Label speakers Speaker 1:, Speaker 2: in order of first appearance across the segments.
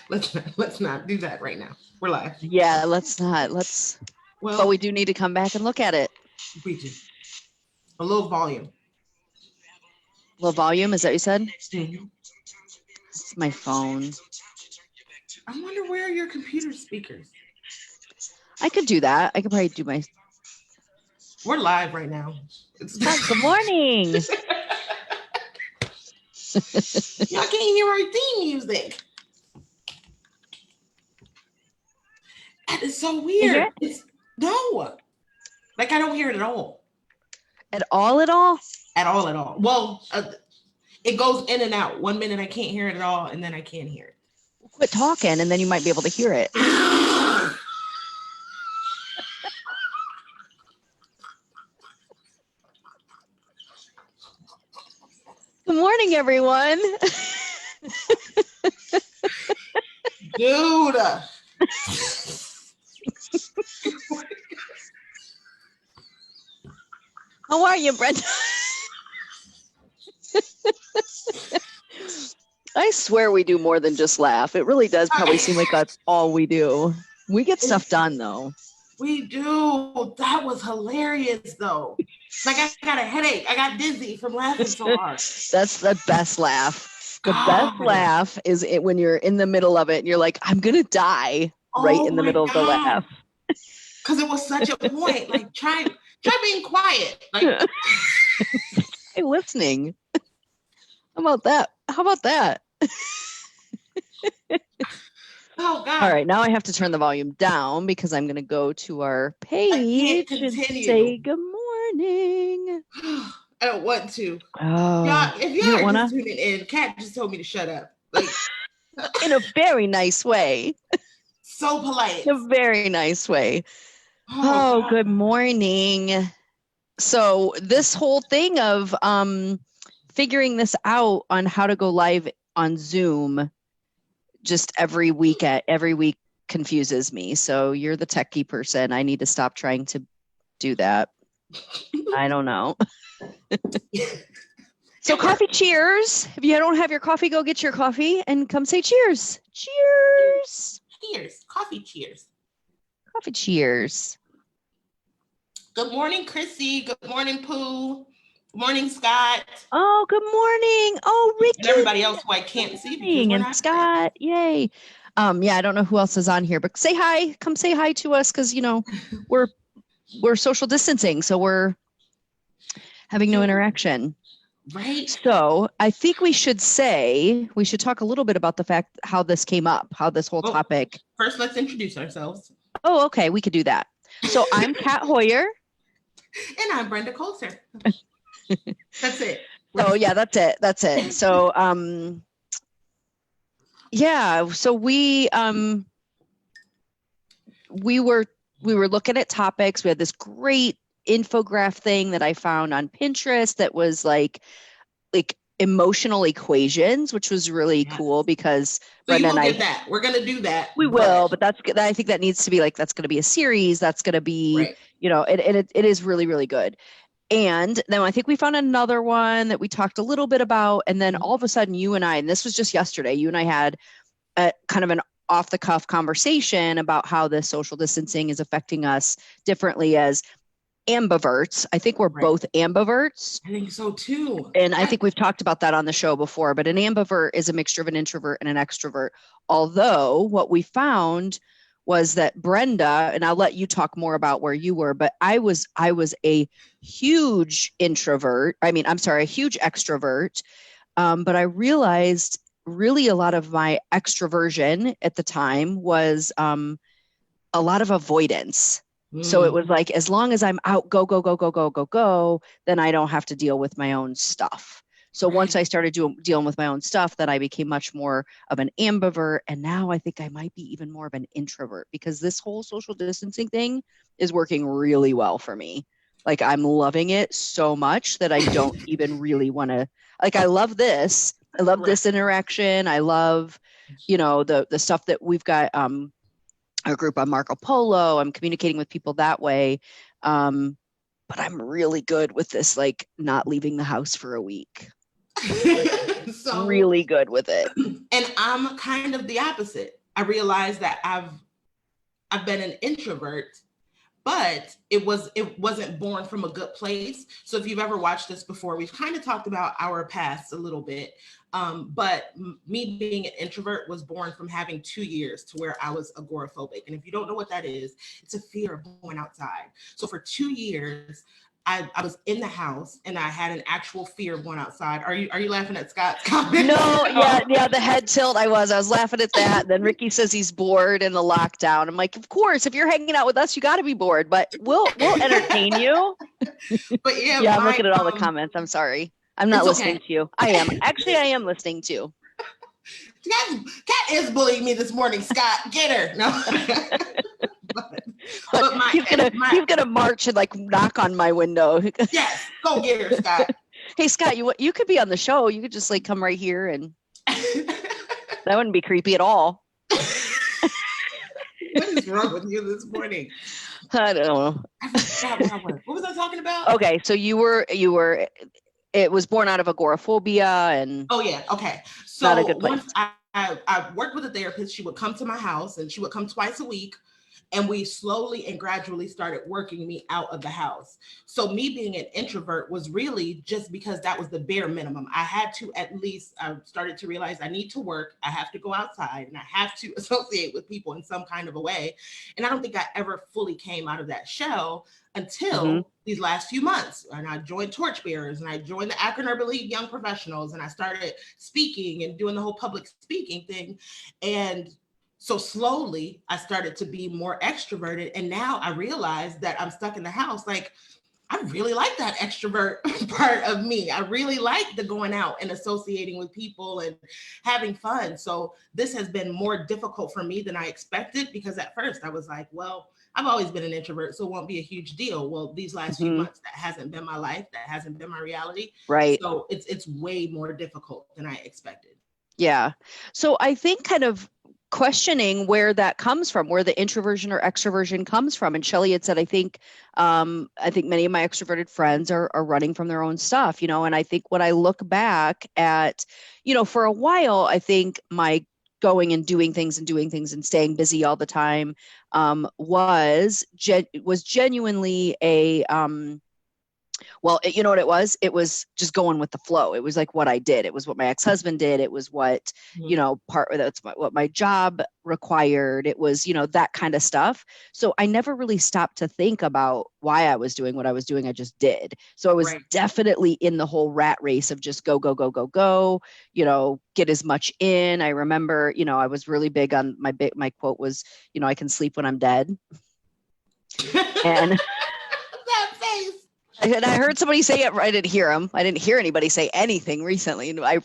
Speaker 1: Let's not do that right now. We're live.
Speaker 2: Yeah, let's not. But we do need to come back and look at it.
Speaker 1: We do. A little volume.
Speaker 2: Low volume, is that what you said?
Speaker 1: Mm-hmm.
Speaker 2: It's my phone.
Speaker 1: I wonder where are your computer speakers?
Speaker 2: I could do that. I could probably do my...
Speaker 1: We're live right now.
Speaker 2: Good morning.
Speaker 1: Y'all can't hear our theme music. That is so weird. No. Like, I don't hear it at all.
Speaker 2: At all? At all?
Speaker 1: At all, at all. Well, it goes in and out. 1 minute I can't hear it at all, and then I can hear it.
Speaker 2: Quit talking, and then you might be able to hear it. Good morning, everyone.
Speaker 1: Dude.
Speaker 2: How are you, Brenda? I swear we do more than just laugh. It really does probably seem like that's all we do. We get stuff done, though.
Speaker 1: We do. That was hilarious, though. Like, I got a headache. I got dizzy from laughing so hard.
Speaker 2: That's the best laugh. The best laugh is it when you're in the middle of it and you're like, I'm going to die right in the middle of the laugh.
Speaker 1: Because it was such a point. Like, try being quiet. Like,
Speaker 2: hey, listening. How about that?
Speaker 1: Oh, God.
Speaker 2: All right, now I have to turn the volume down because I'm going to go to our page and say good morning.
Speaker 1: I don't want to.
Speaker 2: Oh,
Speaker 1: y'all, if y'all are just tuning in, Kat just told me to shut up. Like,
Speaker 2: in a very nice way.
Speaker 1: So polite.
Speaker 2: In a very nice way. Oh, good morning. So this whole thing of figuring this out on how to go live on Zoom just every week confuses me. So you're the techie person. I need to stop trying to do that. I don't know. So coffee cheers. If you don't have your coffee, go get your coffee and come say cheers. Cheers.
Speaker 1: Cheers. Coffee cheers.
Speaker 2: Coffee cheers.
Speaker 1: Good morning, Chrissy. Good morning, Pooh. Good morning, Scott.
Speaker 2: Oh, good morning. Oh, Ricky.
Speaker 1: And everybody else who I can't see because we're not
Speaker 2: Scott. Yay. Yeah, I don't know who else is on here, but say hi. Come say hi to us because, we're social distancing. So we're having no interaction.
Speaker 1: Right.
Speaker 2: So I think we should talk a little bit about the fact how this came up, how this whole topic.
Speaker 1: First, let's introduce ourselves.
Speaker 2: Oh, okay. We could do that. So I'm Kat Hoyer.
Speaker 1: And I'm Brenda Colter. That's it.
Speaker 2: Oh yeah, that's it. So so we were looking at topics. We had this great infograph thing that I found on Pinterest that was like emotional equations, which was really cool because
Speaker 1: Brenda and I that. We're gonna do that.
Speaker 2: We will, but I think that needs to be that's gonna be a series. That's gonna be it is really, really good. And then I think we found another one that we talked a little bit about. And then all of a sudden you and I, and this was just yesterday, you and I had a kind of an off the cuff conversation about how this social distancing is affecting us differently as ambiverts. I think we're both ambiverts.
Speaker 1: I think so too.
Speaker 2: And I think we've talked about that on the show before, but an ambivert is a mixture of an introvert and an extrovert. Although what we found was that Brenda, and I'll let you talk more about where you were, but I was a huge introvert. A huge extrovert. But I realized really a lot of my extroversion at the time was a lot of avoidance. So it was like, as long as I'm out, go, then I don't have to deal with my own stuff. So once I started dealing with my own stuff, then I became much more of an ambivert. And now I think I might be even more of an introvert because this whole social distancing thing is working really well for me. Like I'm loving it so much that I don't even really want to, I love this. I love this interaction. I love, the stuff that we've got, our group on Marco Polo. I'm communicating with people that way. But I'm really good with this, not leaving the house for a week.
Speaker 1: So
Speaker 2: really good with it.
Speaker 1: And I'm kind of the opposite. I realized that I've been an introvert, but it wasn't born from a good place. So if you've ever watched this before, we've kind of talked about our past a little bit. But me being an introvert was born from having 2 years to where I was agoraphobic. And if you don't know what that is, it's a fear of going outside. So for 2 years, I was in the house and I had an actual fear of going outside. Are you laughing at Scott's comment?
Speaker 2: No, yeah, the head tilt. I was laughing at that. Then Ricky says he's bored in the lockdown. I'm like, of course, if you're hanging out with us, you got to be bored, but we'll entertain you.
Speaker 1: But
Speaker 2: yeah, I'm looking at all the comments. I'm sorry, I'm not listening to you. I am listening to you.
Speaker 1: Cat is bullying me this morning. Scott, get her. No. but
Speaker 2: he's gonna march and like knock on my window.
Speaker 1: Yes, go get her, Scott.
Speaker 2: Hey, Scott, you could be on the show. You could just like come right here, and that wouldn't be creepy at all.
Speaker 1: What is wrong with you this morning?
Speaker 2: I don't know.
Speaker 1: What was I talking about?
Speaker 2: Okay, so you were. It was born out of agoraphobia, and
Speaker 1: oh yeah, okay. So
Speaker 2: not a good place.
Speaker 1: Once I worked with a therapist. She would come to my house, and she would come twice a week. And we slowly and gradually started working me out of the house. So me being an introvert was really just because that was the bare minimum. I had to I started to realize I need to work. I have to go outside and I have to associate with people in some kind of a way. And I don't think I ever fully came out of that shell until these last few months. And I joined Torchbearers and I joined the Akron Urban League Young Professionals and I started speaking and doing the whole public speaking thing. And so slowly I started to be more extroverted. And now I realize that I'm stuck in the house. Like, I really like that extrovert part of me. I really like the going out and associating with people and having fun. So this has been more difficult for me than I expected, because at first I was like, well, I've always been an introvert, so it won't be a huge deal. Well, these last few months, that hasn't been my life. That hasn't been my reality.
Speaker 2: Right.
Speaker 1: So it's way more difficult than I expected.
Speaker 2: Yeah. So I think kind of questioning where that comes from, where the introversion or extroversion comes from. And Shelley had said, I think many of my extroverted friends are running from their own stuff, and I think when I look back at, for a while, I think my going and doing things and staying busy all the time was genuinely a well, you know what it was? It was just going with the flow. It was like what I did. It was what my ex-husband did. It was what, what my job required. It was, that kind of stuff. So I never really stopped to think about why I was doing what I was doing. I just did. So I was definitely in the whole rat race of just go, get as much in. I remember, I was really big on my quote was, I can sleep when I'm dead. And and I heard somebody say it. I didn't hear him. I didn't hear anybody say anything recently. I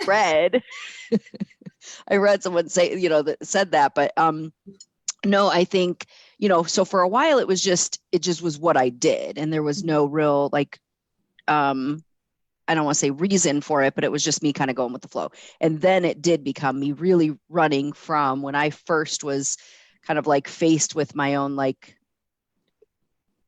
Speaker 2: read someone say, that said that, but no, I think, so for a while it just was what I did. And there was no real, I don't want to say reason for it, but it was just me kind of going with the flow. And then it did become me really running from when I first was kind of faced with my own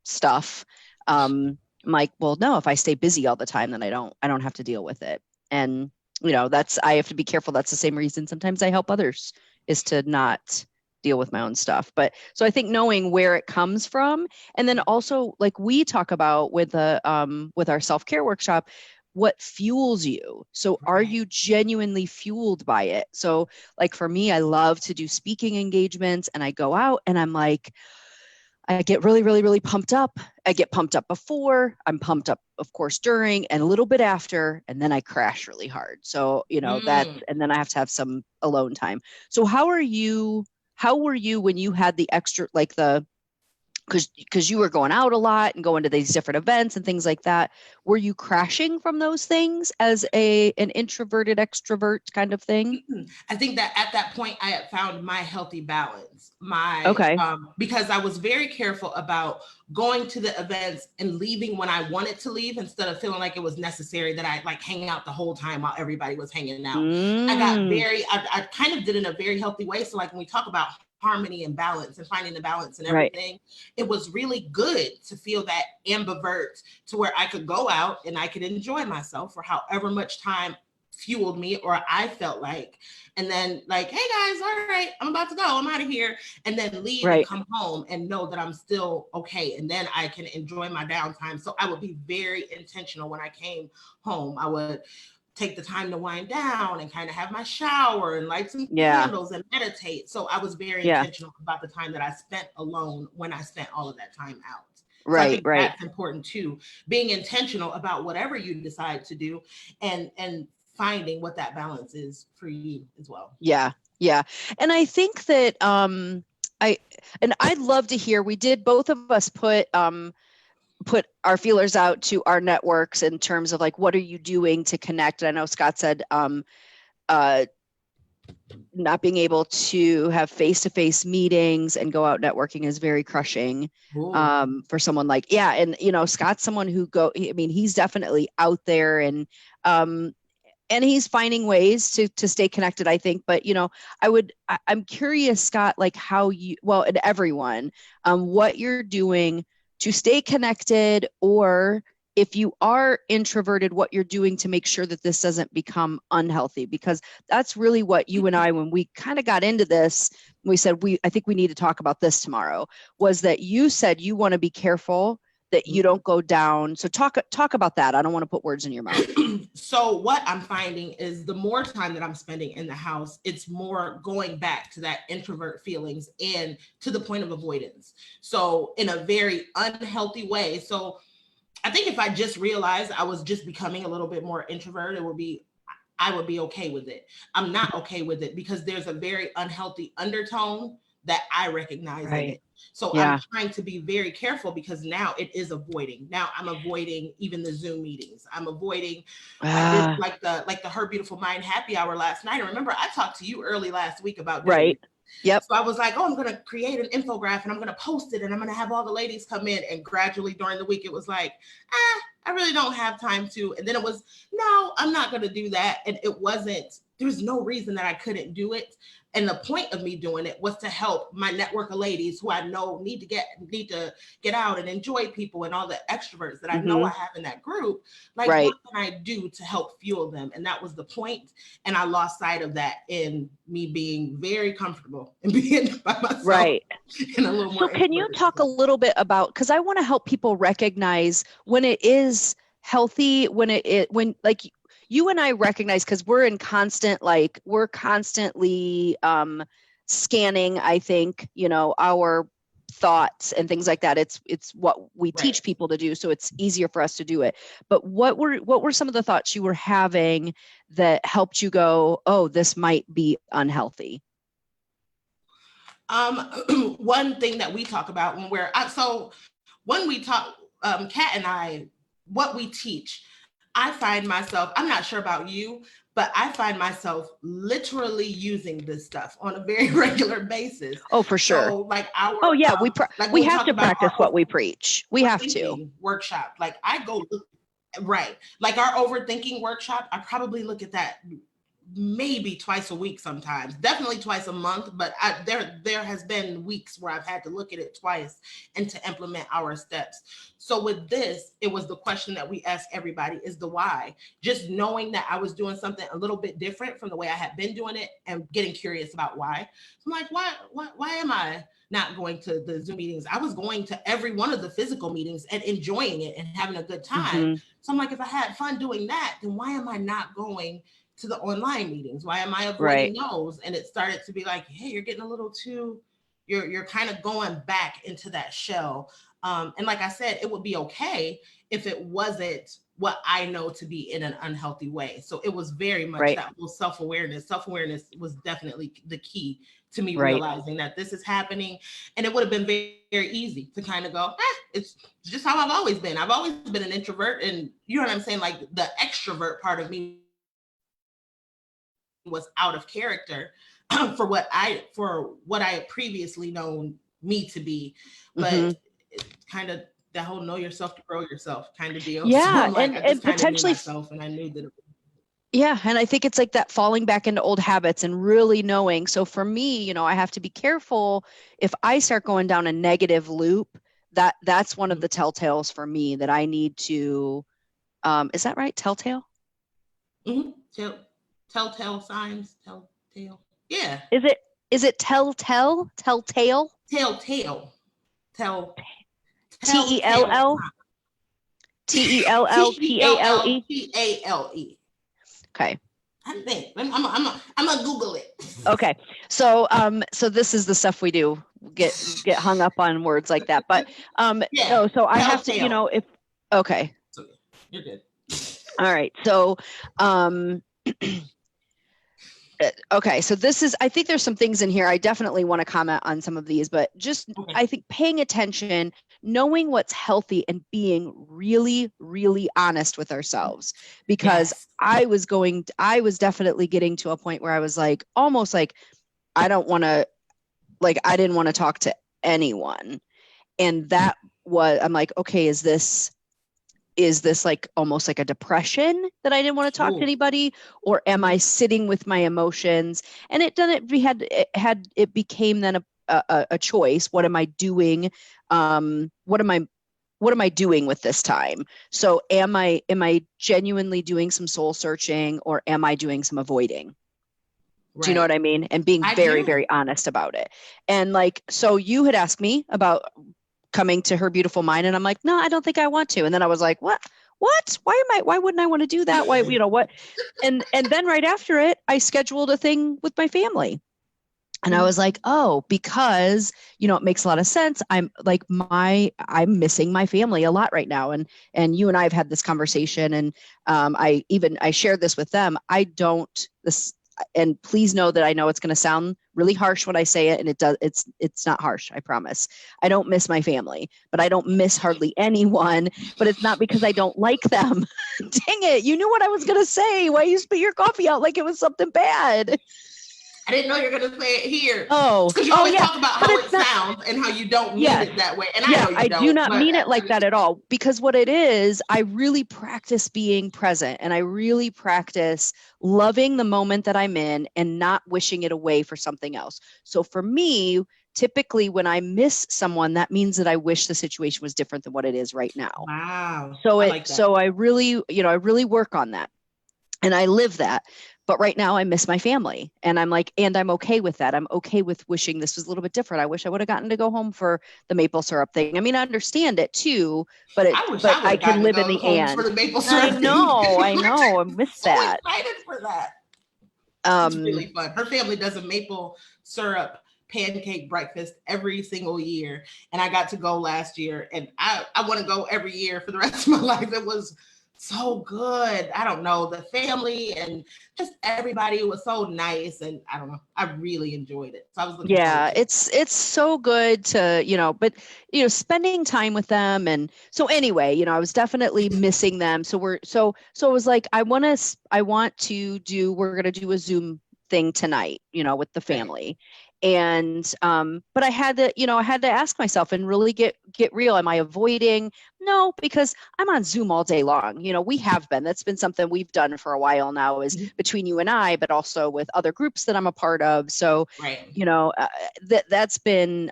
Speaker 2: stuff. I'm like, well, no, if I stay busy all the time, then I don't have to deal with it. And, I have to be careful. That's the same reason sometimes I help others, is to not deal with my own stuff. But so I think knowing where it comes from, and then also we talk about with our self-care workshop, what fuels you. So are you genuinely fueled by it? So for me, I love to do speaking engagements, and I go out and I'm like, I get really, really, really pumped up. I get pumped up before, I'm pumped up, of course, during and a little bit after, and then I crash really hard. So, and then I have to have some alone time. So how were you when you had the extra, because you were going out a lot and going to these different events and things like that, were you crashing from those things as an introverted extrovert kind of thing?
Speaker 1: I think that at that point I had found my healthy balance. Because I was very careful about going to the events and leaving when I wanted to leave, instead of feeling like it was necessary that I hang out the whole time while everybody was hanging out. I kind of did it in a very healthy way. So when we talk about harmony and balance and finding the balance and everything, it was really good to feel that ambivert, to where I could go out and I could enjoy myself for however much time fueled me, or I felt like, and then like, hey guys, all right, I'm about to go, I'm out of here, and then leave and come home and know that I'm still okay, and then I can enjoy my downtime. So I would be very intentional when I came home. I would take the time to wind down and kind of have my shower and light some candles and meditate. So I was very intentional about the time that I spent alone when I spent all of that time out. So I think that's important too, being intentional about whatever you decide to do, and finding what that balance is for you as well.
Speaker 2: Yeah. And I think that I'd love to hear, we did, both of us put our feelers out to our networks in terms of like, what are you doing to connect? I know Scott said not being able to have face-to-face meetings and go out networking is very crushing for someone like, and Scott's someone who he's definitely out there, and he's finding ways to stay connected, I think. But I'm curious, Scott, like how and everyone, what you're doing to stay connected, or if you are introverted, what you're doing to make sure that this doesn't become unhealthy. Because that's really what you and I, when we kind of got into this, we said, I think we need to talk about this tomorrow, was that you said you want to be careful that you don't go down. So talk about that. I don't want to put words in your mouth.
Speaker 1: So what I'm finding is the more time that I'm spending in the house, it's more going back to that introvert feelings and to the point of avoidance. So in a very unhealthy way. So I think if I just realized I was just becoming a little bit more introvert, I would be okay with it. I'm not okay with it because there's a very unhealthy undertone that I recognize in it. So I'm trying to be very careful, because now it is avoiding. Now I'm avoiding even the Zoom meetings. I'm avoiding I did like the Her Beautiful Mind happy hour last night. And remember, I talked to you early last week about doing it.
Speaker 2: Yep.
Speaker 1: So I was like, I'm going to create an infographic and I'm going to post it and I'm going to have all the ladies come in. And gradually during the week, it was like, I really don't have time to. And then it was, no, I'm not going to do that. And it wasn't, there's no reason that I couldn't do it. And the point of me doing it was to help my network of ladies who I know need to get out and enjoy people, and all the extroverts that I know I have in that group. Like, what can I do to help fuel them? And that was the point. And I lost sight of that in me being very comfortable and being by myself. And a little more.
Speaker 2: So can you talk a little bit about, because I want to help people recognize when it is healthy, when like you and I recognize, because we're constantly scanning, I think, our thoughts and things like that. It's what we teach people to do, so it's easier for us to do it. But what were some of the thoughts you were having that helped you go, oh, this might be unhealthy?
Speaker 1: One thing that we talk about when we talk, Kat and I, what we teach, I find myself, I'm not sure about you, but I find myself literally using this stuff on a very regular basis.
Speaker 2: Oh, for sure.
Speaker 1: So like
Speaker 2: we have to practice what we preach. We have to.
Speaker 1: Workshop. Like I go, like our overthinking workshop, I probably look at that maybe twice a week sometimes, definitely twice a month, but there has been weeks where I've had to look at it twice and to implement our steps. So with this, it was the question that we asked everybody, is the why. Just knowing that I was doing something a little bit different from the way I had been doing it and getting curious about why. I'm like, why am I not going to the Zoom meetings? I was going to every one of the physical meetings and enjoying it and having a good time. So I'm like, if I had fun doing that, then why am I not going to the online meetings? Why am I avoiding those? And it started to be like, hey, you're getting a little too, you're kind of going back into that shell. And like I said, it would be okay if it wasn't what I know to be in an unhealthy way. So it was very much that whole self-awareness. Self-awareness was definitely the key to me realizing that this is happening. And it would have been very, very easy to kind of go, it's just how I've always been. I've always been an introvert. And you know what I'm saying? Like the extrovert part of me was out of character for what I had previously known me to be. But it's kind of the whole know yourself to grow yourself kind of deal.
Speaker 2: Yeah.
Speaker 1: So like,
Speaker 2: and potentially
Speaker 1: myself, and I knew that.
Speaker 2: And I think it's like that falling back into old habits and really knowing. So for me, I have to be careful if I start going down a negative loop. That's one of the telltales for me that I need to, is that right? Telltale?
Speaker 1: Mm-hmm. Telltale signs. Telltale. Yeah.
Speaker 2: Is it telltale?
Speaker 1: Telltale. Telltale.
Speaker 2: Tell? Telltale?
Speaker 1: Telltale.
Speaker 2: Okay.
Speaker 1: I think I'm gonna Google it.
Speaker 2: Okay. So this is the stuff we do. Get hung up on words like that. But
Speaker 1: Yeah,
Speaker 2: no, so I have to,
Speaker 1: telltale.
Speaker 2: if okay.
Speaker 1: So, you're good.
Speaker 2: All right. So okay, so I think there's some things in here. I definitely want to comment on some of these, but just
Speaker 1: Okay.
Speaker 2: I think paying attention, knowing what's healthy, and being really, really honest with ourselves. Because
Speaker 1: Yes.
Speaker 2: I was definitely getting to a point where I was like, almost like, I didn't want to talk to anyone. And that was, I'm like, okay, is this like almost like a depression that I didn't want to talk to anybody, or am I sitting with my emotions? And it became then a choice. What am I doing? What am I doing with this time? So am I genuinely doing some soul searching, or am I doing some avoiding?
Speaker 1: Right.
Speaker 2: Do you know what I mean? And being very, very honest about it. And like, so you had asked me about coming to Her Beautiful Mind, and I'm like, no, I don't think I want to. And then I was like, what? Why wouldn't I want to do that? Why, what? And then right after it, I scheduled a thing with my family. And I was like, oh, because, it makes a lot of sense. I'm missing my family a lot right now. And you and I have had this conversation, and I shared this with them. And please know that I know it's going to sound really harsh when I say it, and it's not harsh. I promise. I don't miss my family, but I don't miss hardly anyone, but it's not because I don't like them. Dang it. You knew what I was going to say. Why you spit your coffee out like it was something bad?
Speaker 1: I didn't know you were going to say it here.
Speaker 2: Oh,
Speaker 1: because you always talk about how it sounds and how you don't mean it that way. And I
Speaker 2: do not mean it like that at all, because what it is, I really practice being present, and I really practice loving the moment that I'm in and not wishing it away for something else. So for me, typically when I miss someone, that means that I wish the situation was different than what it is right now.
Speaker 1: Wow.
Speaker 2: So I really, I really work on that, and I live that. But right now I miss my family, and I'm like, and I'm okay with that. I'm okay with wishing this was a little bit different. I wish I would have gotten to go home for the maple syrup thing. I mean, I understand it too, but I can live in the and.
Speaker 1: For the maple syrup
Speaker 2: I know. I miss that.
Speaker 1: I'm excited for that. It's really fun. Her family does a maple syrup pancake breakfast every single year, and I got to go last year, and I want to go every year for the rest of my life. It was so good. I don't know, the family and just everybody was so nice, and I don't know, I really enjoyed it. So I was looking forward to it.
Speaker 2: It's so good to, but spending time with them. And so anyway, I was definitely missing them. So it was like, we're going to do a Zoom thing tonight, with the family. And but I had to ask myself and really get real. Am I avoiding? No, because I'm on Zoom all day long. We have been. That's been something we've done for a while now, is between you and I, but also with other groups that I'm a part of. So that's been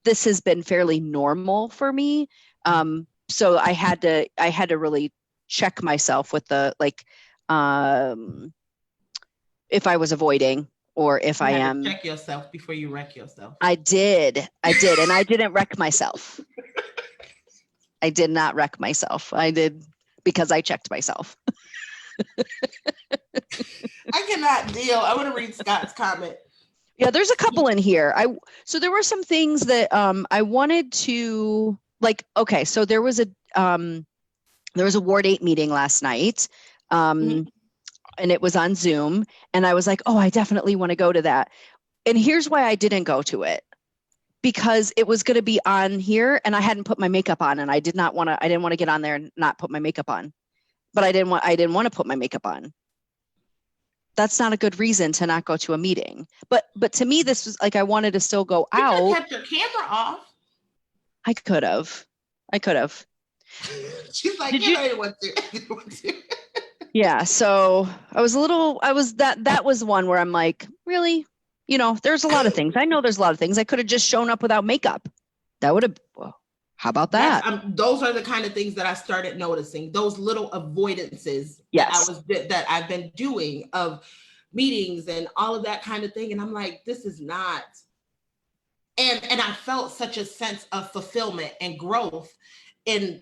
Speaker 2: this has been fairly normal for me. So I had to really check myself with the if I was avoiding, or if I am.
Speaker 1: Check yourself before you wreck yourself.
Speaker 2: I did. And I didn't wreck myself. I did not wreck myself. I did, because I checked myself.
Speaker 1: I cannot deal. I want to read Scott's comment.
Speaker 2: Yeah, there's a couple in here. So there were some things that I wanted to okay, so there was a Ward 8 meeting last night. And it was on Zoom, and I was like, oh, I definitely want to go to that. And here's why I didn't go to it, because it was going to be on here, and I hadn't put my makeup on, and I didn't want to get on there and not put my makeup on, but I didn't want to put my makeup on. That's not a good reason to not go to a meeting. But to me, this was like, I wanted to still go out.
Speaker 1: You kept your camera off.
Speaker 2: I could have.
Speaker 1: She's like, I didn't want to.
Speaker 2: Yeah. So that was one where I'm like, really? There's a lot of things. I know there's a lot of things. I could have just shown up without makeup. That would have, How about that?
Speaker 1: Those are the kind of things that I started noticing, those little avoidances
Speaker 2: Yes.
Speaker 1: that I've been doing of meetings and all of that kind of thing. And I'm like, this is not, and I felt such a sense of fulfillment and growth in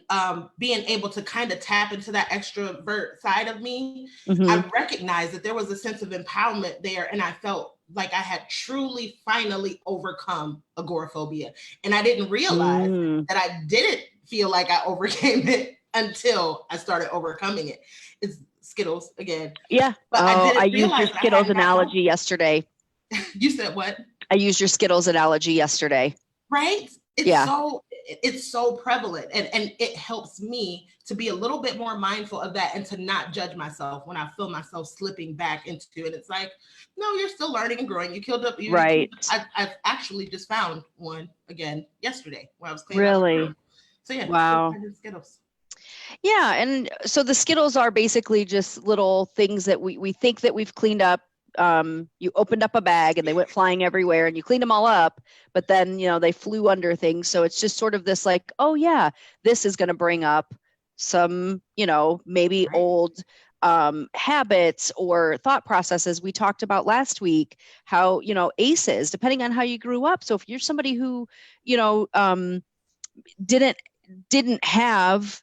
Speaker 1: being able to kind of tap into that extrovert side of me. I recognized that there was a sense of empowerment there, and I felt like I had truly finally overcome agoraphobia. And I didn't realize that I didn't feel like I overcame it until I started overcoming it. It's Skittles again.
Speaker 2: Yeah.
Speaker 1: But
Speaker 2: I used your Skittles analogy yesterday.
Speaker 1: You said what?
Speaker 2: I used your Skittles analogy yesterday.
Speaker 1: Right? It's so prevalent, and it helps me to be a little bit more mindful of that and to not judge myself when I feel myself slipping back into it. It's like, no, you're still learning and growing. You killed up.
Speaker 2: Right.
Speaker 1: I've actually just found one again yesterday when I was cleaning
Speaker 2: really?
Speaker 1: up. So yeah.
Speaker 2: Wow.
Speaker 1: Skittles.
Speaker 2: Yeah. And so the Skittles are basically just little things that we think that we've cleaned up. You opened up a bag and they went flying everywhere and you cleaned them all up, but then, they flew under things. So it's just sort of this like, oh yeah, this is going to bring up some, maybe old habits or thought processes. We talked about last week how, ACEs, depending on how you grew up. So if you're somebody who, didn't have,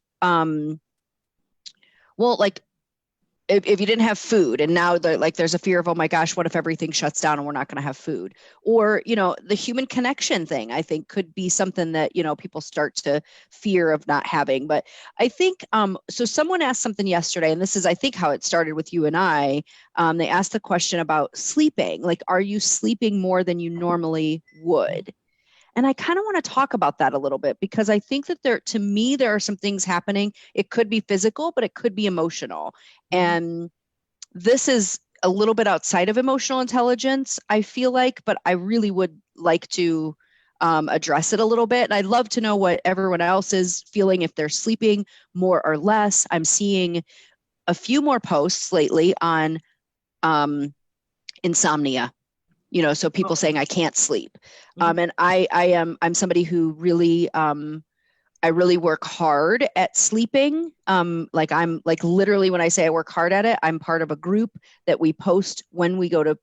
Speaker 2: if you didn't have food and now there's a fear of, oh my gosh, what if everything shuts down and we're not going to have food? Or, the human connection thing, I think could be something that, people start to fear of not having. But I think, so someone asked something yesterday, and this is, I think, how it started with you and I. They asked the question about sleeping. Like, are you sleeping more than you normally would? And I kind of want to talk about that a little bit, because I think that there are some things happening. It could be physical, but it could be emotional. And this is a little bit outside of emotional intelligence, I feel like, but I really would like to address it a little bit. And I'd love to know what everyone else is feeling, if they're sleeping more or less. I'm seeing a few more posts lately on insomnia. So people saying I can't sleep. And I'm somebody who really, I really work hard at sleeping. Literally when I say I work hard at it, I'm part of a group that we post when we go to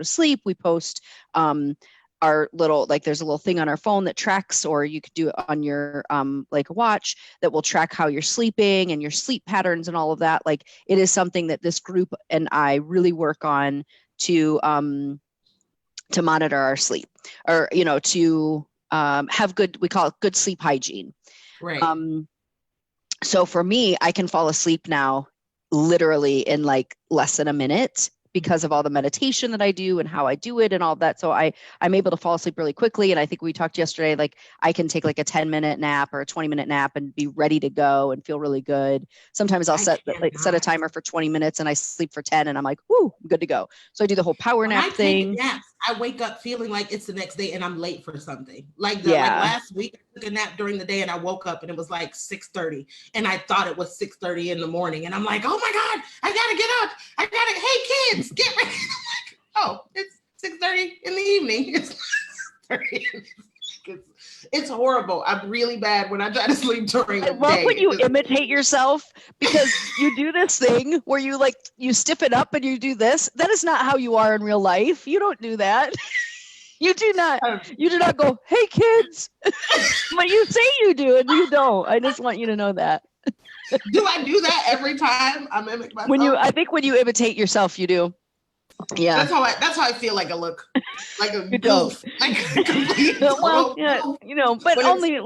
Speaker 2: sleep. We post, our little, there's a little thing on our phone that tracks, or you could do it on your, watch, that will track how you're sleeping and your sleep patterns and all of that. It is something that this group and I really work on to monitor our sleep, or, to have good, we call it good sleep hygiene.
Speaker 1: Right.
Speaker 2: So for me, I can fall asleep now literally in less than a minute, because of all the meditation that I do and how I do it and all that. So I'm able to fall asleep really quickly. And I think we talked yesterday, I can take a 10-minute nap or a 20-minute nap and be ready to go and feel really good. Sometimes I'll set a timer for 20 minutes and I sleep for 10 and I'm like, whoo, I'm good to go. So I do the whole power nap thing.
Speaker 1: I wake up feeling like it's the next day and I'm late for something. Like last week, I took a nap during the day and I woke up and it was 6:30 and I thought it was 6:30 in the morning. And I'm like, oh my God, I gotta get up. Hey kids, get ready. Oh, it's 6:30 in the evening. It's horrible. I'm really bad when I try to sleep during the day. I love
Speaker 2: when you imitate yourself, because you do this thing where you stiffen up and you do this. That is not how you are in real life. You don't do that. You do not go, hey kids. But you say you do and you don't. I just want you to know that.
Speaker 1: Do I do that every time I mimic myself?
Speaker 2: I think when you imitate yourself, you do. Yeah,
Speaker 1: that's how I feel like I look, like a goof,
Speaker 2: well, yeah, but only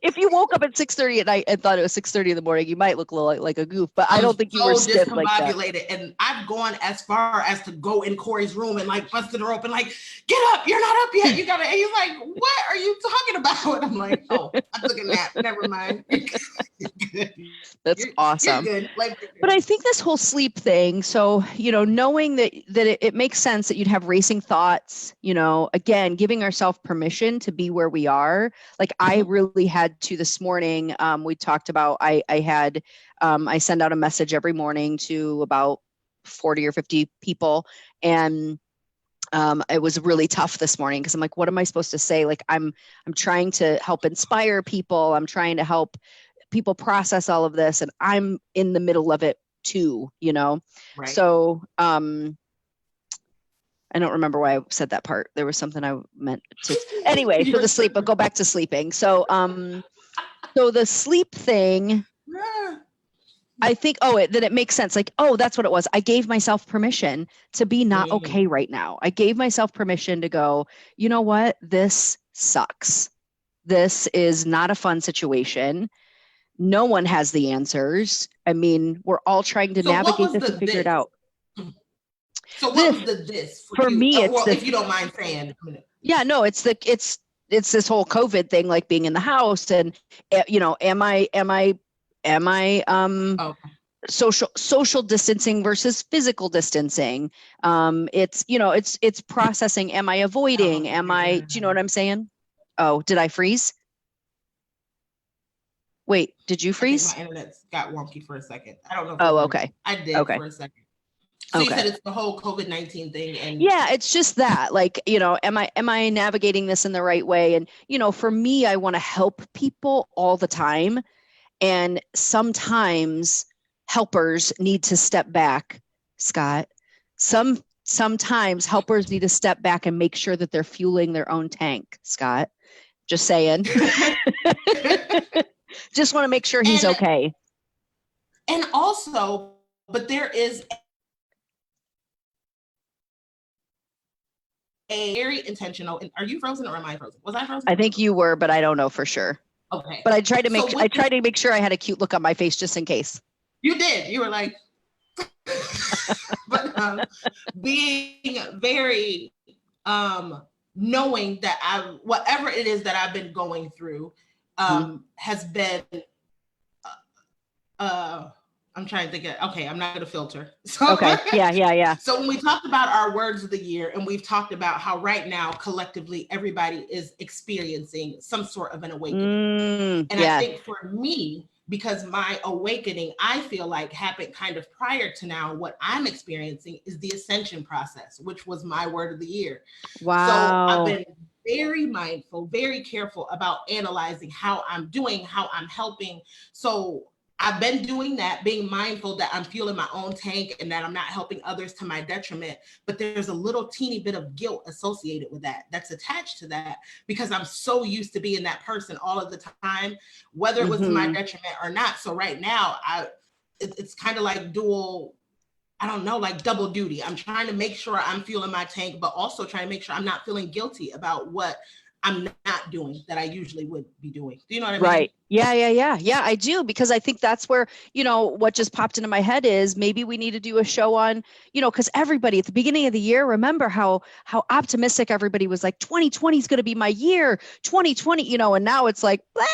Speaker 2: if you woke up at 6:30 at night and thought it was 6:30 in the morning, you might look a little like a goof. But I don't think you were stiff like that.
Speaker 1: And I've gone as far as to go in Corey's room and busting her open, get up, you're not up yet. You gotta. And he's like, what are you talking about? I'm like, oh, I took a nap. Never mind.
Speaker 2: That's awesome.
Speaker 1: You're good.
Speaker 2: But I think this whole sleep thing. So knowing that it makes sense that you'd have racing thoughts, again, giving ourselves permission to be where we are. I really had to this morning, we talked about, I send out a message every morning to about 40 or 50 people. And It was really tough this morning because I'm like, what am I supposed to say? Like, I'm trying to help inspire people. I'm trying to help people process all of this, and I'm in the middle of it too, you know?
Speaker 1: Right.
Speaker 2: So, I don't remember why I said that part. There was something I meant to, anyway, so the sleep, but go back to sleeping. So, so the sleep thing, I think, then it makes sense. Like, that's what it was. I gave myself permission to be not okay right now. I gave myself permission to go, you know what? This sucks. This is not a fun situation. No one has the answers. I mean, we're all trying to navigate this and figure it out.
Speaker 1: So what was the this
Speaker 2: for me? It's
Speaker 1: if you don't mind saying.
Speaker 2: Yeah, no, it's this whole COVID thing, like being in the house, and am I social distancing versus physical distancing? It's processing. Am I avoiding? Do you know what I'm saying? Oh, did I freeze? Wait, did you freeze?
Speaker 1: My internet got wonky for a second. I don't know.
Speaker 2: Okay.
Speaker 1: I did for a second. So you said it's the whole COVID-19 thing, and
Speaker 2: yeah, it's just that, like, am I navigating this in the right way? And for me, I want to help people all the time, and sometimes helpers need to step back, Scott. Sometimes helpers need to step back and make sure that they're fueling their own tank, Scott. Just saying. Just want to make sure he's okay.
Speaker 1: And also, but there is a very intentional. And are you frozen or am I frozen? Was I frozen?
Speaker 2: I think you were, but I don't know for sure.
Speaker 1: Okay.
Speaker 2: But I tried to make sure I had a cute look on my face just in case.
Speaker 1: You did. You were like, but being very knowing that whatever it is that I've been going through has been I'm trying to think of, okay, I'm not going to filter. So,
Speaker 2: okay. Yeah.
Speaker 1: So when we talked about our words of the year, and we've talked about how right now, collectively, everybody is experiencing some sort of an awakening. I think for me, because my awakening, I feel like happened kind of prior to now, what I'm experiencing is the ascension process, which was my word of the year.
Speaker 2: Wow.
Speaker 1: So I've been very mindful, very careful about analyzing how I'm doing, how I'm helping. So I've been doing that, being mindful that I'm fueling my own tank and that I'm not helping others to my detriment. But there's a little teeny bit of guilt associated with that, that's attached to that, because I'm so used to being that person all of the time, whether it was to my detriment or not. So right now, it's kind of like dual, I don't know, like double duty. I'm trying to make sure I'm fueling my tank, but also trying to make sure I'm not feeling guilty about what I'm not doing that I usually would be doing. Do you know what I mean?
Speaker 2: Right. Yeah, I do, because I think that's where, what just popped into my head is maybe we need to do a show on, because everybody at the beginning of the year, remember how optimistic everybody was, like 2020 is going to be my year, 2020, and now it's like, blah,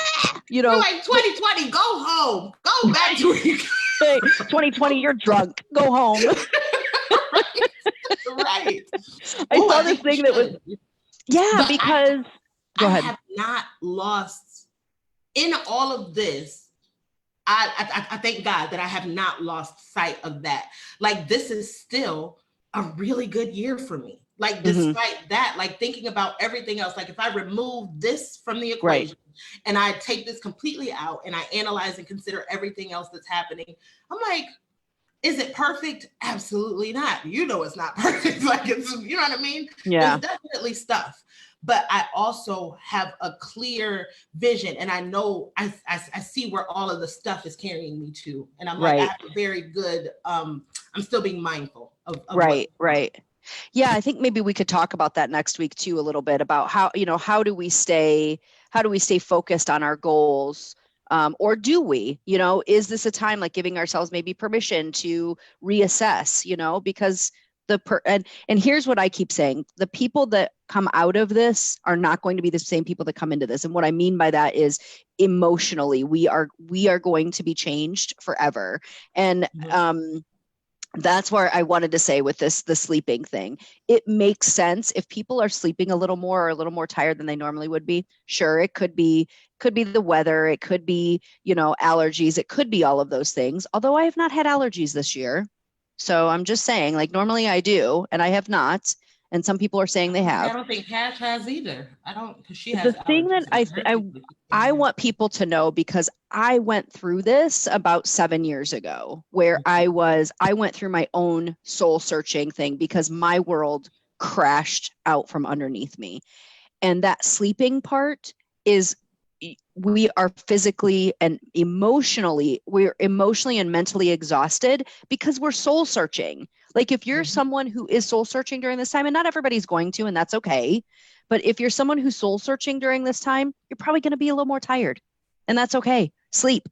Speaker 1: We're like 2020, go home, go back to it.
Speaker 2: Hey, 2020, you're drunk, go home.
Speaker 1: Right.
Speaker 2: I saw this thing that was, because go ahead.
Speaker 1: I have not lost in all of this. I thank God that I have not lost sight of that. Like, this is still a really good year for me. Like, despite that, like thinking about everything else, like if I remove this from the equation and I take this completely out and I analyze and consider everything else that's happening, I'm like, is it perfect? Absolutely not. It's not perfect. Like, it's, you know what I mean?
Speaker 2: Yeah.
Speaker 1: There's definitely stuff. But I also have a clear vision, and I know I see where all of the stuff is carrying me to. And I'm like, I have a very good, I'm still being mindful of
Speaker 2: right. Yeah, I think maybe we could talk about that next week too, a little bit about how do we stay focused on our goals? Or do we, is this a time like giving ourselves maybe permission to reassess, because and here's what I keep saying, the people that come out of this are not going to be the same people that come into this. And what I mean by that is emotionally, we are going to be changed forever. And, that's where I wanted to say with the sleeping thing, it makes sense if people are sleeping a little more or a little more tired than they normally would be. Sure, it could be the weather, it could be, allergies, it could be all of those things. Although I have not had allergies this year. So I'm just saying, like, normally I do, and I have not. And some people are saying they
Speaker 1: I
Speaker 2: have.
Speaker 1: don't think Cash has either. I don't, because she has
Speaker 2: The thing that
Speaker 1: allergies. And her teeth
Speaker 2: I want people to know, because I went through this about 7 years ago, where I went through my own soul searching thing because my world crashed out from underneath me. And that sleeping part is, we're emotionally and mentally exhausted because we're soul searching. Like if you're someone who is soul searching during this time, and not everybody's going to, and that's okay. But if you're someone who's soul searching during this time, you're probably going to be a little more tired, and that's okay. Sleep.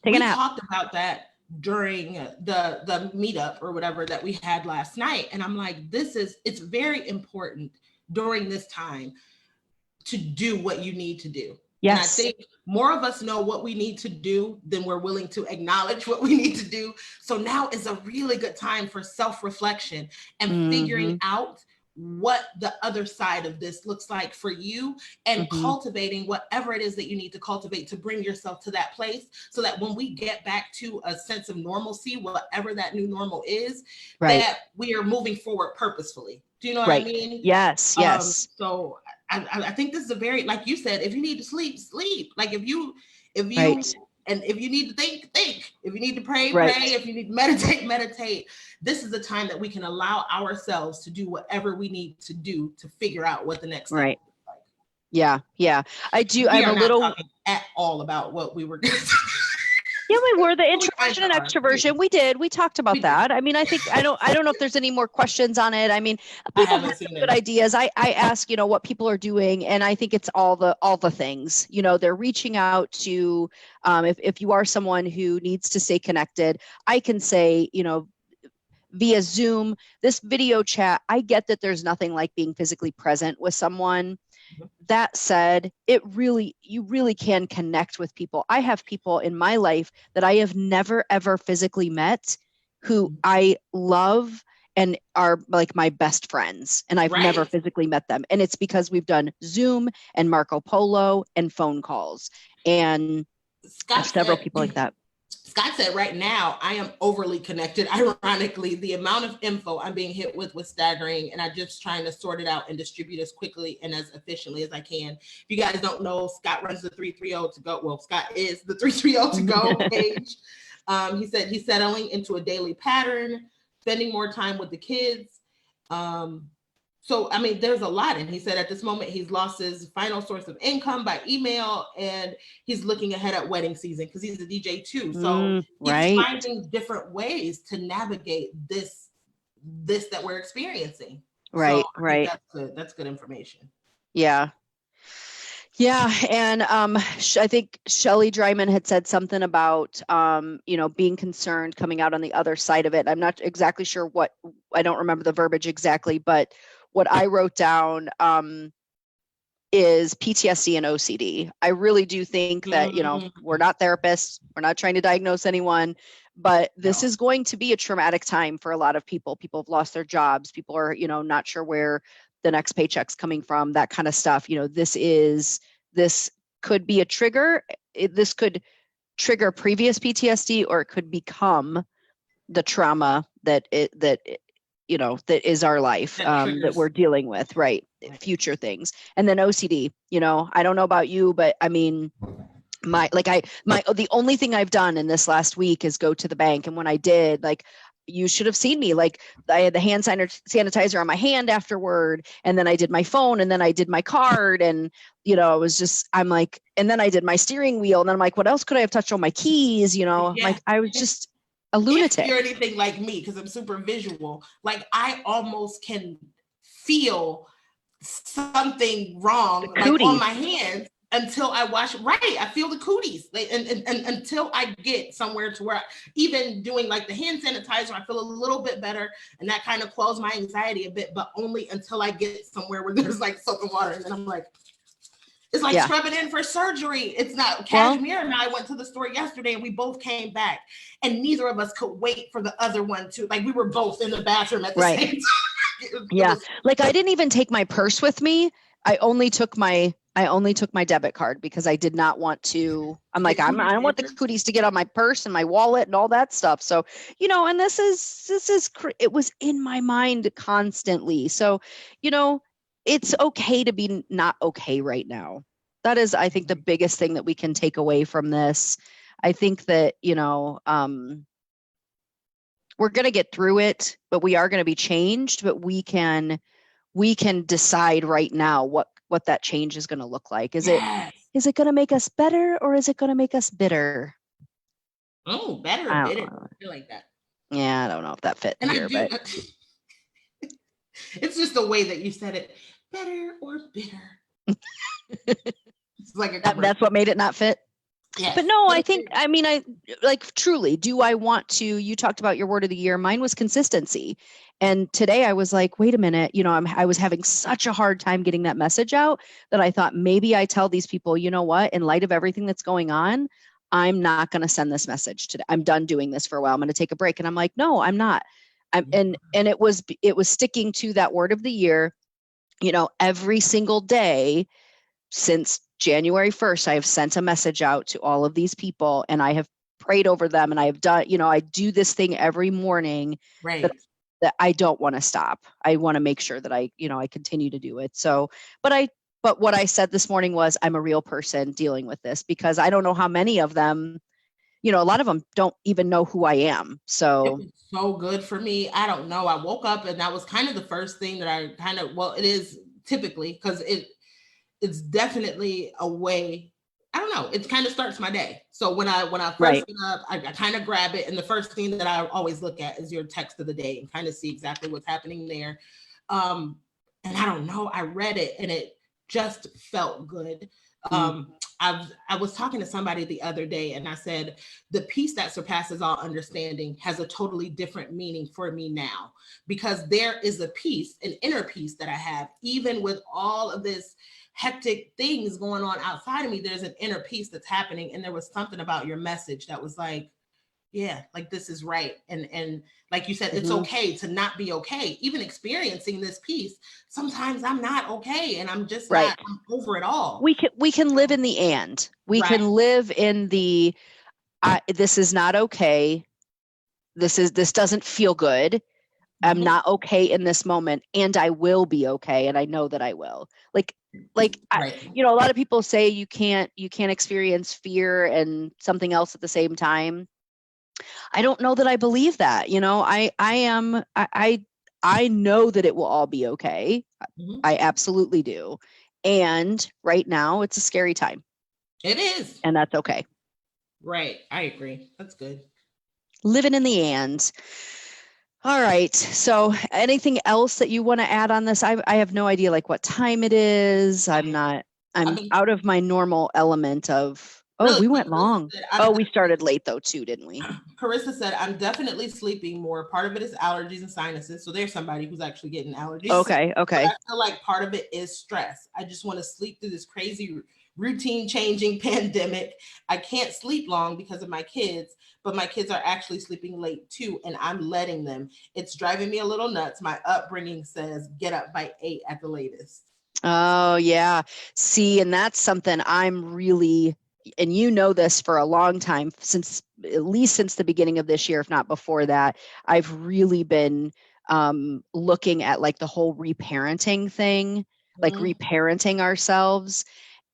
Speaker 2: Take a nap.
Speaker 1: We talked about that during the meetup or whatever that we had last night. And I'm like, it's very important during this time to do what you need to do.
Speaker 2: Yes.
Speaker 1: And I think more of us know what we need to do than we're willing to acknowledge what we need to do. So now is a really good time for self-reflection and figuring out what the other side of this looks like for you, and cultivating whatever it is that you need to cultivate to bring yourself to that place, so that when we get back to a sense of normalcy, whatever that new normal is, that we are moving forward purposefully. Do you know what I mean?
Speaker 2: Yes.
Speaker 1: So I think this is a very, like you said, if you need to sleep, sleep. Like if you and if you need to think, if you need to pray, pray, if you need to meditate. This is the time that we can allow ourselves to do whatever we need to do to figure out what the next step is like.
Speaker 2: Yeah. I do.
Speaker 1: We
Speaker 2: I'm
Speaker 1: are
Speaker 2: a
Speaker 1: not
Speaker 2: little
Speaker 1: talking at all about what we were going to do.
Speaker 2: Yeah, we were the introversion and extroversion. We talked about that. I mean, I think I don't know if there's any more questions on it. I mean, people have some good ideas. I ask, what people are doing, and I think it's all the things. They're reaching out to, if you are someone who needs to stay connected, I can say, via Zoom, this video chat, I get that there's nothing like being physically present with someone. That said, you really can connect with people. I have people in my life that I have never, ever physically met who I love and are like my best friends. And I've never physically met them. And it's because we've done Zoom and Marco Polo and phone calls. And several people like that.
Speaker 1: Scott said, right now, I am overly connected. Ironically, the amount of info I'm being hit with was staggering, and I'm just trying to sort it out and distribute as quickly and as efficiently as I can. If you guys don't know, Scott runs the 330 to go. Well, Scott is the 330 to go page. He said he's settling into a daily pattern, spending more time with the kids. So, I mean, there's a lot. And he said at this moment, he's lost his final source of income by email, and he's looking ahead at wedding season because he's a DJ too. So he's finding different ways to navigate this that we're experiencing.
Speaker 2: Right.
Speaker 1: That's good information.
Speaker 2: Yeah. And I think Shelley Dryman had said something about, being concerned coming out on the other side of it. I'm not exactly sure I don't remember the verbiage exactly, but what I wrote down is PTSD and OCD. I really do think that, we're not therapists. We're not trying to diagnose anyone, but this is going to be a traumatic time for a lot of people. People have lost their jobs. People are, not sure where the next paycheck's coming from, that kind of stuff. This could be a trigger. This could trigger previous PTSD, or it could become the trauma that is our life, that we're dealing with, future things. And then OCD, I don't know about you, but I mean, the only thing I've done in this last week is go to the bank. And when I did, you should have seen me, I had the hand sanitizer on my hand afterward, and then I did my phone, and then I did my card, and I'm like, and then I did my steering wheel, and then I'm like, what else could I have touched on? My keys, like I was just a lunatic.
Speaker 1: If you're anything like me, because I'm super visual, I almost can feel something wrong on my hands until I wash. I feel the cooties, and until I get somewhere to where even doing the hand sanitizer, I feel a little bit better, and that kind of quells my anxiety a bit, but only until I get somewhere where there's soap and water, and then I'm like, it's scrubbing in for surgery. It's not. Cashmere and I went to the store yesterday, and we both came back, and neither of us could wait for the other one to, we were both in the bathroom at the same time.
Speaker 2: I didn't even take my purse with me. I only took my I only took my debit card because I did not want to. I'm like, I don't want the cooties to get on my purse and my wallet and all that stuff. So, and it was in my mind constantly. So, it's okay to be not okay right now. That is, I think, the biggest thing that we can take away from this. I think that, we're going to get through it, but we are going to be changed, but we can decide right now what that change is going to look like. Is it going to make us better, or is it going to make us bitter?
Speaker 1: Oh, better or bitter. I feel like that.
Speaker 2: Yeah, I don't know if that fit here, but
Speaker 1: it's just the way that you said it. Better or bitter. It's like
Speaker 2: that's what made it not fit.
Speaker 1: Yes.
Speaker 2: But no, I think, I like, truly, do I want to, you talked about your word of the year. Mine was consistency. And today I was like, wait a minute, I was having such a hard time getting that message out that I thought maybe I tell these people, you know what, in light of everything that's going on, I'm not going to send this message today. I'm done doing this for a while. I'm going to take a break. And I'm like, no, I'm not. And it was sticking to that word of the year, every single day since January 1st, I have sent a message out to all of these people, and I have prayed over them, and I have done, I do this thing every morning,
Speaker 1: right,
Speaker 2: that I don't want to stop. I want to make sure that I continue to do it. So, but what I said this morning was, I'm a real person dealing with this, because I don't know how many of them, a lot of them don't even know who I am. So
Speaker 1: it was so good for me. I don't know. I woke up and that was kind of the first thing that I it is typically, because it's definitely a way, I don't know, it kind of starts my day. So when I first get up, I kind of grab it, and the first thing that I always look at is your text of the day and kind of see exactly what's happening there. And I don't know, I read it and it just felt good. I was talking to somebody the other day, and I said, the peace that surpasses all understanding has a totally different meaning for me now, because there is a peace, an inner peace that I have, even with all of this hectic things going on outside of me. There's an inner peace that's happening. And there was something about your message that was like, yeah, like, this is right. And like you said, it's okay to not be okay. Even experiencing this peace, sometimes I'm not okay, and I'm just not, I'm over it all.
Speaker 2: We can live in the and. We can live in the, this is not okay. This doesn't feel good. I'm not okay in this moment, and I will be okay. And I know that I will. A lot of people say you can't experience fear and something else at the same time. I don't know that I believe that. I know that it will all be okay. I absolutely do. And right now it's a scary time.
Speaker 1: It is.
Speaker 2: And that's okay.
Speaker 1: Right. I agree. That's good.
Speaker 2: Living in the and. All right. So anything else that you want to add on this? I have no idea what time it is. I'm out of my normal element of, really, we went long. We started late though too, didn't we?
Speaker 1: Carissa said, I'm definitely sleeping more. Part of it is allergies and sinuses. So there's somebody who's actually getting allergies.
Speaker 2: Okay.
Speaker 1: But I feel like part of it is stress. I just want to sleep through this crazy routine changing pandemic. I can't sleep long because of my kids, but my kids are actually sleeping late too, and I'm letting them. It's driving me a little nuts. My upbringing says get up by 8 at the latest.
Speaker 2: Oh yeah. See, and that's something I'm really, and this for a long time, at least since the beginning of this year, if not before that, I've really been looking at the whole reparenting thing, reparenting ourselves.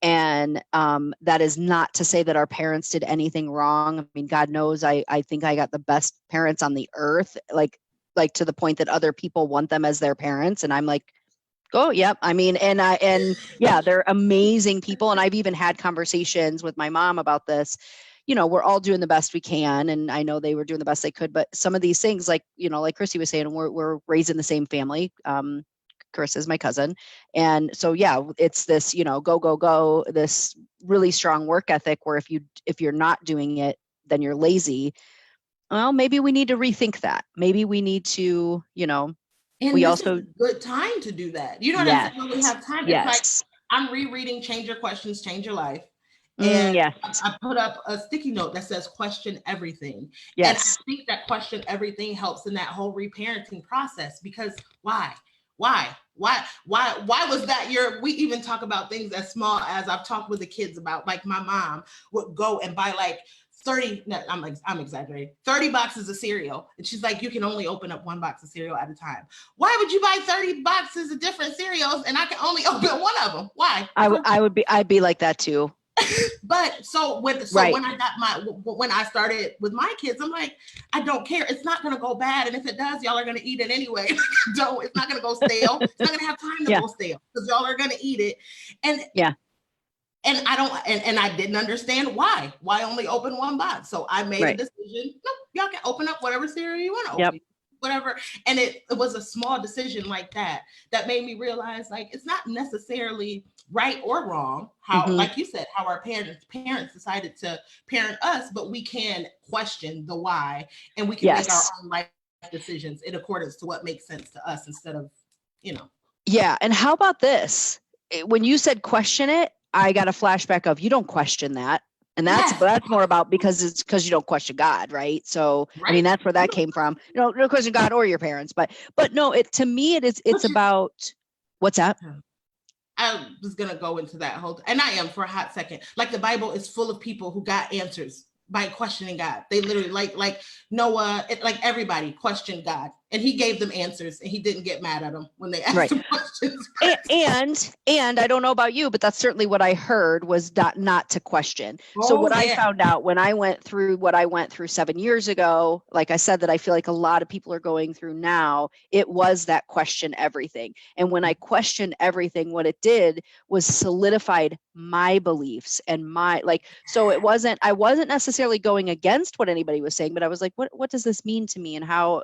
Speaker 2: And that is not to say that our parents did anything wrong. I mean, God knows, I think I got the best parents on the earth, like to the point that other people want them as their parents. And I'm like, oh, yep. I mean, and yeah, they're amazing people. And I've even had conversations with my mom about this. We're all doing the best we can. And I know they were doing the best they could, but some of these things, like Chrissy was saying, we're raised in the same family. Chris is my cousin. And so, yeah, it's this, go, this really strong work ethic where if you're not doing it, then you're lazy. Well, maybe we need to rethink that. Maybe we need to,
Speaker 1: and we also is a good time to do that. You know what I'm saying? When we have time, it's like, I'm rereading Change Your Questions, Change Your Life. And I put up a sticky note that says question everything. Yes. And I think that question everything helps in that whole reparenting process, because why? Why was that we even talk about things as small as I've talked with the kids about, like my mom would go and buy like 30, no, I'm exaggerating, 30 boxes of cereal. And she's like, you can only open up one box of cereal at a time. Why would you buy 30 boxes of different cereals and I can only open one of them? Why?
Speaker 2: I'd be like that too.
Speaker 1: But when I started with my kids, I'm like, I don't care. It's not going to go bad. And if it does, y'all are going to eat it anyway. It's not going to go stale. It's not going to have time to go stale because y'all are going to eat it. And I didn't understand why only open one box. So I made a decision. No, y'all can open up whatever cereal you want to open. Whatever. And it was a small decision like that made me realize, like, it's not necessarily right or wrong how, like you said, how our parents decided to parent us, but we can question the why, and we can make our own life decisions in accordance to what makes sense to us instead of,
Speaker 2: Yeah. And how about this? When you said question it, I got a flashback of, you don't question that. And that's more about because you don't question God, right? So I mean, that's where that came from. No question God or your parents, but no, to me it's about what's that?
Speaker 1: I was gonna go into that whole, and I am for a hot second. Like the Bible is full of people who got answers by questioning God. They literally like Noah, like everybody questioned God, and he gave them answers, and he didn't get mad at them when they asked him questions.
Speaker 2: And I don't know about you, but that's certainly what I heard was not to question. So what I found out when I went through what I went through 7 years ago, like I said, that I feel like a lot of people are going through now, it was that question everything. And when I questioned everything, what it did was solidified my beliefs and so I wasn't necessarily going against what anybody was saying, but I was like, what does this mean to me, and how,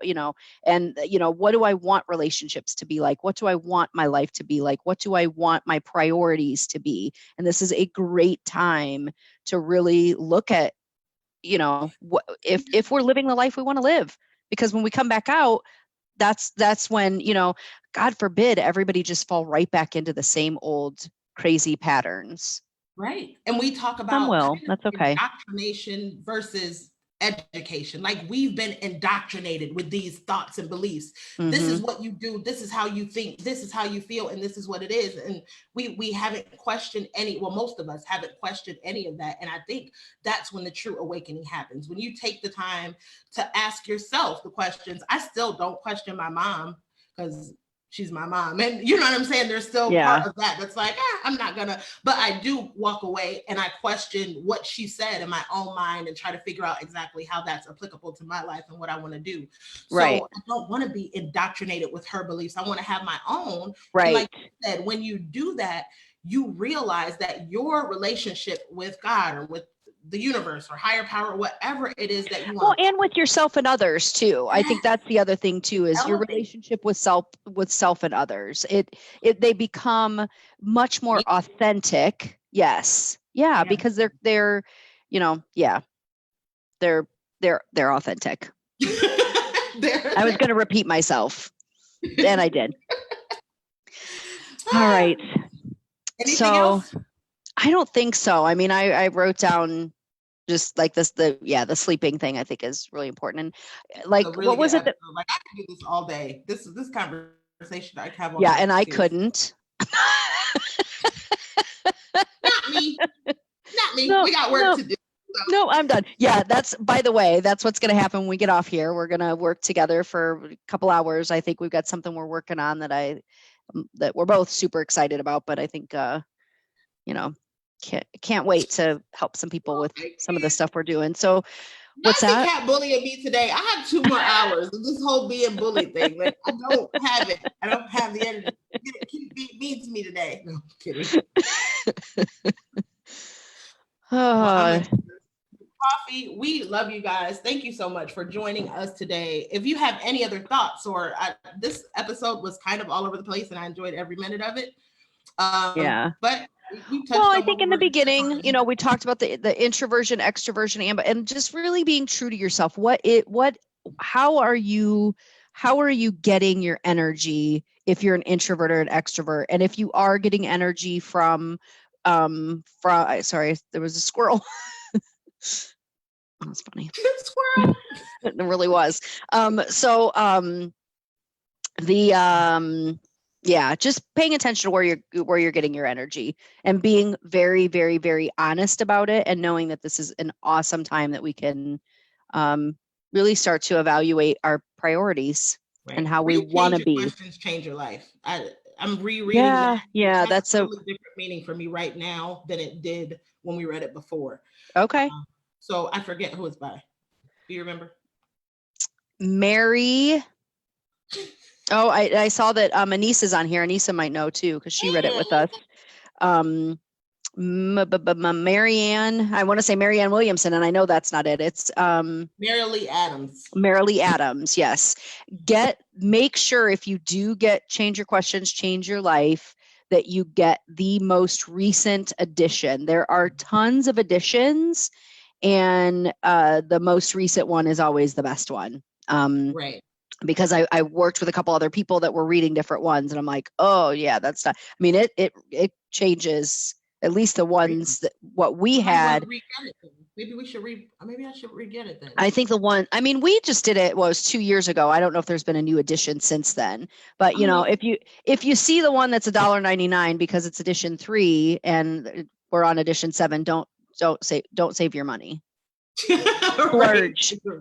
Speaker 2: and what do I want relationships to be like? What do I want my life to be like? What do I want my priorities to be? And this is a great time to really look at, if we're living the life we want to live, because when we come back out, that's when, God forbid, everybody just fall right back into the same old crazy patterns.
Speaker 1: Right. And we talk about
Speaker 2: that's okay.
Speaker 1: Indoctrination versus education. Like, we've been indoctrinated with these thoughts and beliefs. This is what you do. This is how you think. This is how you feel. And this is what it is. And we haven't questioned most of us haven't questioned any of that. And I think that's when the true awakening happens. When you take the time to ask yourself the questions. I still don't question my mom because she's my mom. And you know what I'm saying? There's still part of that that's like, I'm not gonna, but I do walk away and I question what she said in my own mind and try to figure out exactly how that's applicable to my life and what I want to do.
Speaker 2: Right.
Speaker 1: So I don't want to be indoctrinated with her beliefs. I want to have my own.
Speaker 2: Right.
Speaker 1: And like you said, when you do that, you realize that your relationship with God or with the universe or higher power, whatever it is that you want.
Speaker 2: Well, and with yourself and others too. I think that's the other thing too, is your relationship with self and others. They become much more authentic. Yes. Yeah. Because they're authentic. I was going to repeat myself and I did. All right.
Speaker 1: Anything else?
Speaker 2: I don't think so. I mean, I wrote down just like this, the sleeping thing I think is really important. And like, really, what was it that,
Speaker 1: like, I could do this all day. This conversation I have.
Speaker 2: Yeah. And I couldn't.
Speaker 1: Not me. No, we got work to do. So.
Speaker 2: No, I'm done. Yeah. By the way, that's what's going to happen when we get off here. We're going to work together for a couple hours. I think we've got something we're working on that we're both super excited about, but I think, can't wait to help some people with some of the stuff we're doing. So what's that?
Speaker 1: Cat bullying me today. I have 2 more hours of this whole being bullied thing. Like, I don't have it. I don't have the energy. Keep being mean to me today. No, I'm kidding. Coffee. We love you guys. Thank you so much for joining us today. If you have any other thoughts, or this episode was kind of all over the place and I enjoyed every minute of it. But I think in the beginning,
Speaker 2: we talked about the introversion, extroversion, and just really being true to yourself. How are you getting your energy if you're an introvert or an extrovert? And if you are getting energy from sorry, there was a squirrel. That was funny.
Speaker 1: Squirrel.
Speaker 2: It really was. Yeah, just paying attention to where you're getting your energy and being very, very, very honest about it, and knowing that this is an awesome time that we can really start to evaluate our priorities and
Speaker 1: Right.
Speaker 2: how we
Speaker 1: Read
Speaker 2: want
Speaker 1: Change
Speaker 2: to
Speaker 1: Your
Speaker 2: be.
Speaker 1: Questions, Change Your Life. I'm rereading that. It
Speaker 2: Yeah,
Speaker 1: has a
Speaker 2: that's a
Speaker 1: totally different meaning for me right now than it did when we read it before.
Speaker 2: okay.
Speaker 1: So I forget who it's by. Do you remember?
Speaker 2: Mary. Oh, I saw that Anissa's on here. Anissa might know too because she read it with us. Um, Marianne, I want to say Marianne Williamson, and I know that's not it. It's
Speaker 1: Marilee Adams.
Speaker 2: Marilee Adams. Yes. Make sure if you do get Change Your Questions, Change Your Life, that you get the most recent edition. There are tons of editions, and the most recent one is always the best one.
Speaker 1: Right.
Speaker 2: Because I worked with a couple other people that were reading different ones, and I'm like, oh yeah, that's not. I mean, it changes. At least the ones that what we had.
Speaker 1: Maybe we should maybe I should re-get it then.
Speaker 2: I think the one. I mean, we just did it. Well, it was 2 years ago. I don't know if there's been a new edition since then. But you know, if you see the one that's $1.99 because it's edition 3 and we're on edition 7, don't save your money.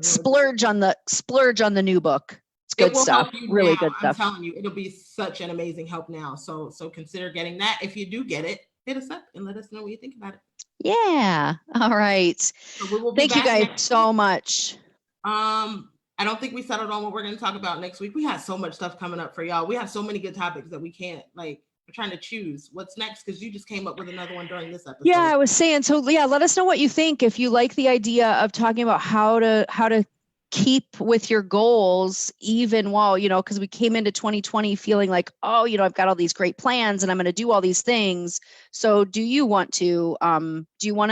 Speaker 2: Splurge on the new book. It's good stuff. Really good stuff.
Speaker 1: I'm telling you, it'll be such an amazing help now. So consider getting that. If you do get it, hit us up and let us know what you think about it.
Speaker 2: Yeah. All right.
Speaker 1: So
Speaker 2: thank you guys so much.
Speaker 1: I don't think we settled on what we're going to talk about next week. We had so much stuff coming up for y'all. We have so many good topics that we can't we're trying to choose what's next because you just came up with another one during this episode.
Speaker 2: Yeah, I was saying, so yeah, let us know what you think. If you like the idea of talking about how to keep with your goals, even while, because we came into 2020 feeling like, oh, I've got all these great plans and I'm going to do all these things. So do you want to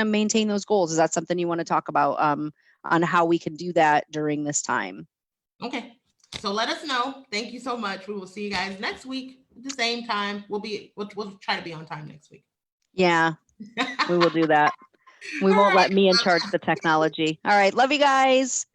Speaker 2: maintain those goals? Is that something you want to talk about on how we can do that during this time?
Speaker 1: Okay. So let us know. Thank you so much. We will see you guys next week at the same time. We'll try to be on time next week.
Speaker 2: Yeah, we will do that. We won't let me in charge of the technology. All right. Love you guys.